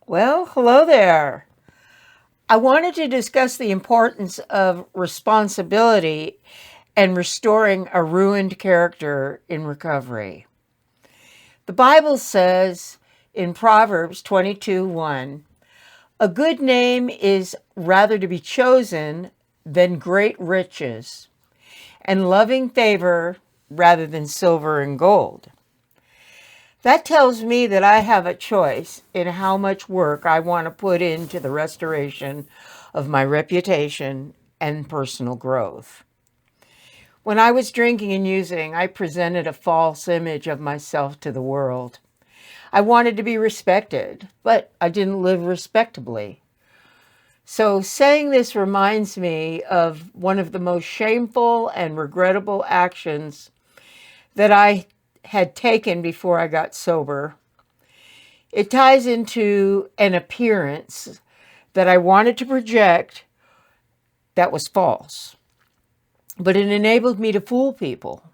Well, hello there. I wanted to discuss the importance of responsibility and restoring a ruined character in recovery. The Bible says in Proverbs 22:1, a good name is rather to be chosen than great riches, and loving favor rather than silver and gold. That tells me that I have a choice in how much work I want to put into the restoration of my reputation and personal growth. When I was drinking and using, I presented a false image of myself to the world. I wanted to be respected, but I didn't live respectably. So saying this reminds me of one of the most shameful and regrettable actions that I had taken before I got sober. It ties into an appearance that I wanted to project that was false, but it enabled me to fool people.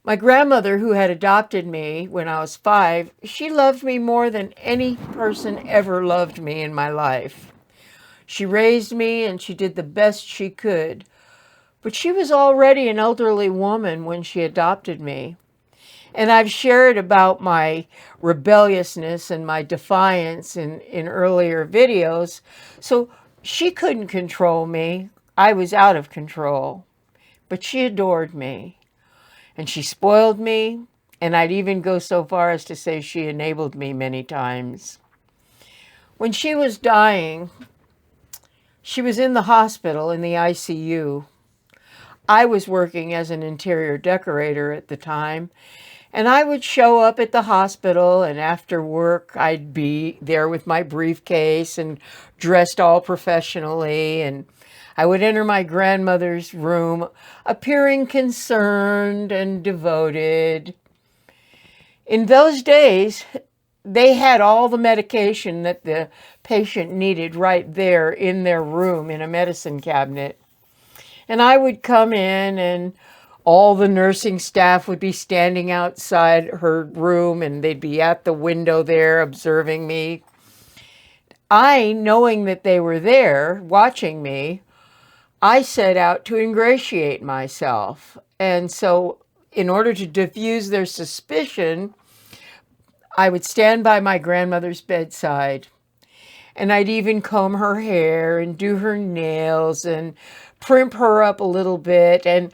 My grandmother, who had adopted me when I was 5, she loved me more than any person ever loved me in my life. She raised me and she did the best she could, but she was already an elderly woman when she adopted me. And I've shared about my rebelliousness and my defiance in earlier videos. So she couldn't control me. I was out of control. But she adored me. And she spoiled me. And I'd even go so far as to say she enabled me many times. When she was dying, she was in the hospital in the ICU. I was working as an interior decorator at the time. And I would show up at the hospital, and after work, I'd be there with my briefcase and dressed all professionally. And I would enter my grandmother's room, appearing concerned and devoted. In those days, they had all the medication that the patient needed right there in their room in a medicine cabinet. And I would come in and all the nursing staff would be standing outside her room and they'd be at the window there observing me. I, knowing that they were there watching me, I set out to ingratiate myself. And so in order to diffuse their suspicion, I would stand by my grandmother's bedside and I'd even comb her hair and do her nails and primp her up a little bit. And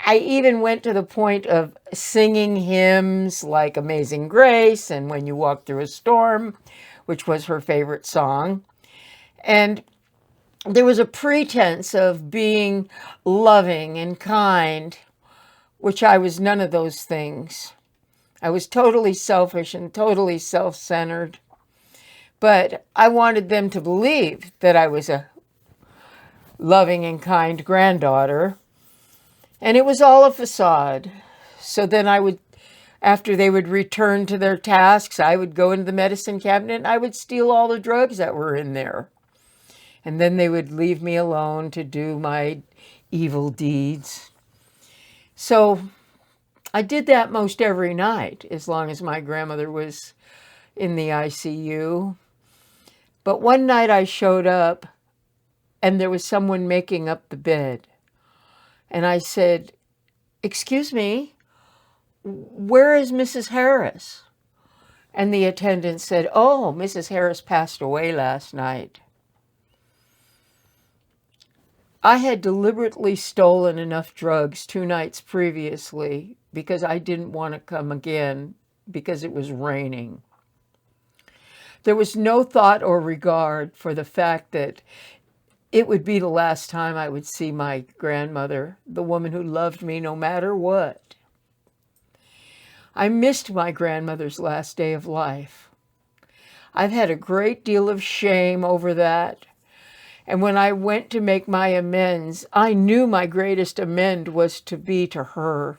I even went to the point of singing hymns like Amazing Grace and When You Walk Through a Storm, which was her favorite song. And there was a pretense of being loving and kind, which I was none of those things. I was totally selfish and totally self-centered. But I wanted them to believe that I was a loving and kind granddaughter. And it was all a facade. So then I would, after they would return to their tasks, I would go into the medicine cabinet and I would steal all the drugs that were in there. And then they would leave me alone to do my evil deeds. So I did that most every night, as long as my grandmother was in the ICU. But one night I showed up and there was someone making up the bed. And I said, "Excuse me, where is Mrs. Harris?" And the attendant said, "Oh, Mrs. Harris passed away last night." I had deliberately stolen enough drugs 2 nights previously because I didn't want to come again because it was raining. There was no thought or regard for the fact that it would be the last time I would see my grandmother, the woman who loved me no matter what. I missed my grandmother's last day of life. I've had a great deal of shame over that. And when I went to make my amends, I knew my greatest amend was to be to her.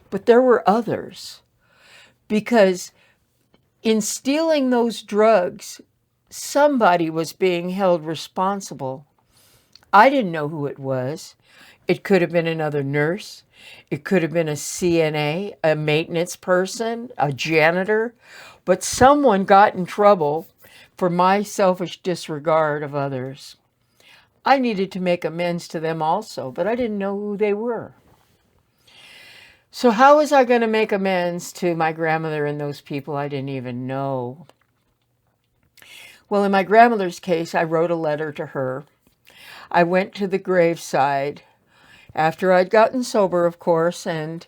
But there were others, because in stealing those drugs, somebody was being held responsible. I didn't know who it was. It could have been another nurse. It could have been a CNA, a maintenance person, a janitor, but someone got in trouble for my selfish disregard of others. I needed to make amends to them also, but I didn't know who they were. So how was I going to make amends to my grandmother and those people I didn't even know? Well, in my grandmother's case, I wrote a letter to her. I went to the graveside after I'd gotten sober, of course, and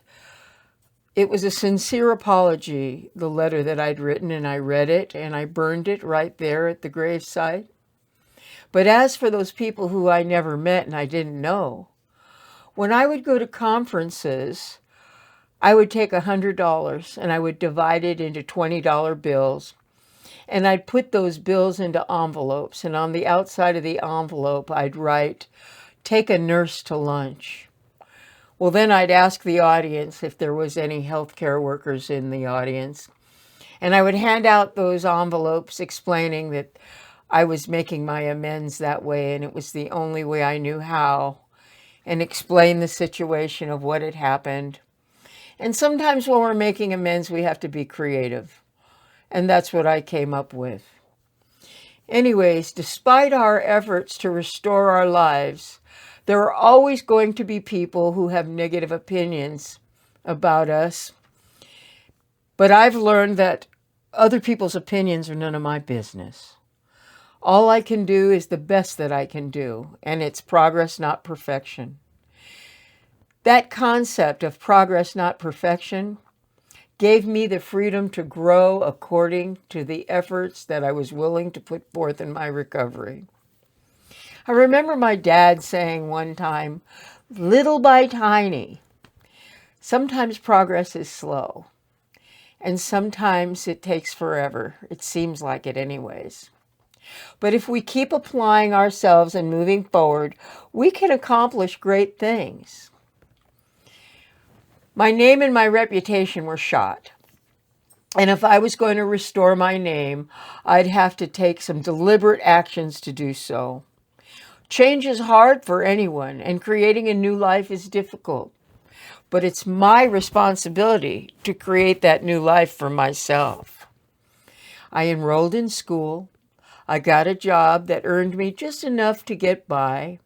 it was a sincere apology, the letter that I'd written, and I read it, and I burned it right there at the graveside. But as for those people who I never met and I didn't know, when I would go to conferences, I would take $100 and I would divide it into $20 bills. And I'd put those bills into envelopes. And on the outside of the envelope, I'd write, "Take a nurse to lunch." Well, then I'd ask the audience if there was any healthcare workers in the audience. And I would hand out those envelopes explaining that I was making my amends that way and it was the only way I knew how, and explain the situation of what had happened. And sometimes when we're making amends, we have to be creative. And that's what I came up with. Anyways, despite our efforts to restore our lives, there are always going to be people who have negative opinions about us. But I've learned that other people's opinions are none of my business. All I can do is the best that I can do, and it's progress, not perfection. That concept of progress, not perfection, gave me the freedom to grow according to the efforts that I was willing to put forth in my recovery. I remember my dad saying one time, little by tiny, sometimes progress is slow, and sometimes it takes forever. It seems like it anyways. But if we keep applying ourselves and moving forward, we can accomplish great things. My name and my reputation were shot. And if I was going to restore my name, I'd have to take some deliberate actions to do so. Change is hard for anyone, and creating a new life is difficult. But it's my responsibility to create that new life for myself. I enrolled in school. I got a job that earned me just enough to get by.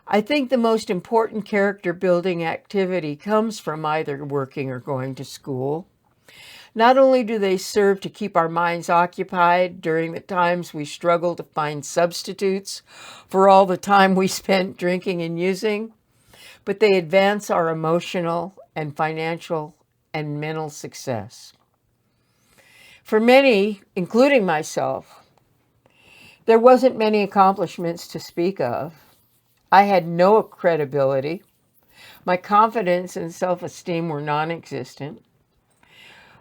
I think the most important character building activity comes from either working or going to school. Not only do they serve to keep our minds occupied during the times we struggle to find substitutes for all the time we spent drinking and using, but they advance our emotional and financial and mental success. For many, including myself, there wasn't many accomplishments to speak of. I had no credibility. My confidence and self-esteem were non-existent.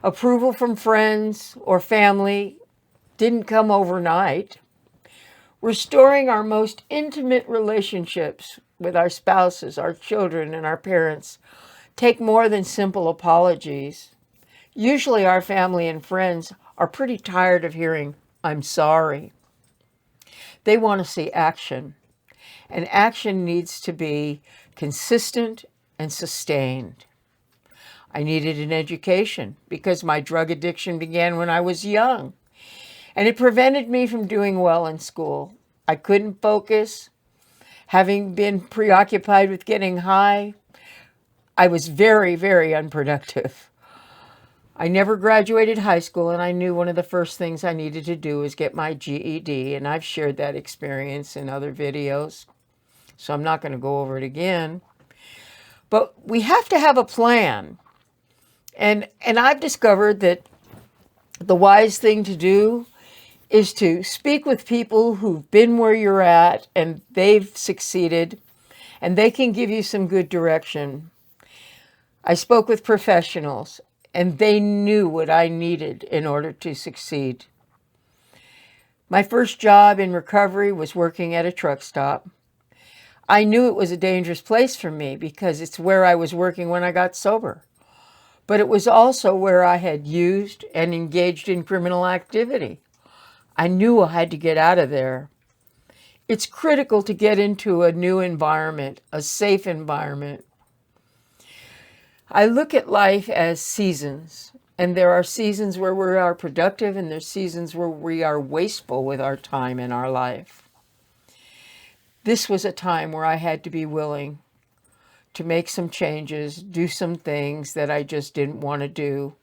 Approval from friends or family didn't come overnight. Restoring our most intimate relationships with our spouses, our children, and our parents take more than simple apologies. Usually our family and friends are pretty tired of hearing, "I'm sorry." They want to see action, and action needs to be consistent and sustained. I needed an education because my drug addiction began when I was young, and it prevented me from doing well in school. I couldn't focus. Having been preoccupied with getting high, I was very, very unproductive. I never graduated high school, and I knew one of the first things I needed to do was get my GED, and I've shared that experience in other videos, so I'm not going to go over it again. But we have to have a plan, and I've discovered that the wise thing to do is to speak with people who've been where you're at, and they've succeeded, and they can give you some good direction. I spoke with professionals, and they knew what I needed in order to succeed. My first job in recovery was working at a truck stop. I knew it was a dangerous place for me because it's where I was working when I got sober. But it was also where I had used and engaged in criminal activity. I knew I had to get out of there. It's critical to get into a new environment, a safe environment. I look at life as seasons, and there are seasons where we are productive, and there's seasons where we are wasteful with our time in our life. This was a time where I had to be willing to make some changes, do some things that I just didn't want to do.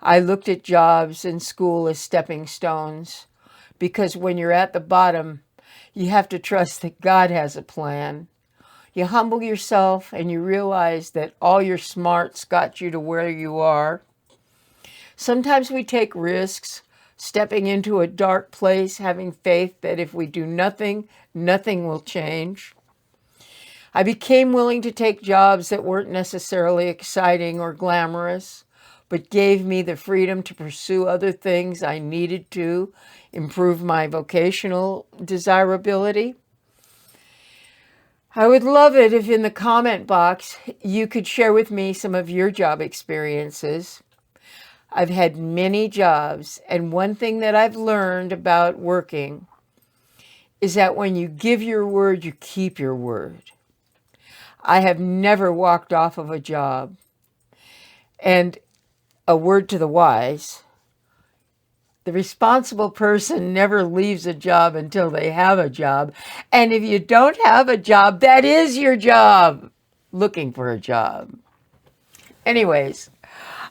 I looked at jobs and school as stepping stones because when you're at the bottom, you have to trust that God has a plan. You humble yourself and you realize that all your smarts got you to where you are. Sometimes we take risks, stepping into a dark place, having faith that if we do nothing, nothing will change. I became willing to take jobs that weren't necessarily exciting or glamorous, but gave me the freedom to pursue other things I needed to improve my vocational desirability. I would love it if in the comment box you could share with me some of your job experiences. I've had many jobs, and one thing that I've learned about working is that when you give your word, you keep your word. I have never walked off of a job. And a word to the wise, the responsible person never leaves a job until they have a job. And if you don't have a job, that is your job, looking for a job. Anyways,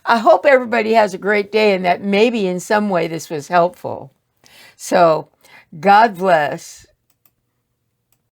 I hope everybody has a great day and that maybe in some way this was helpful. So, God bless.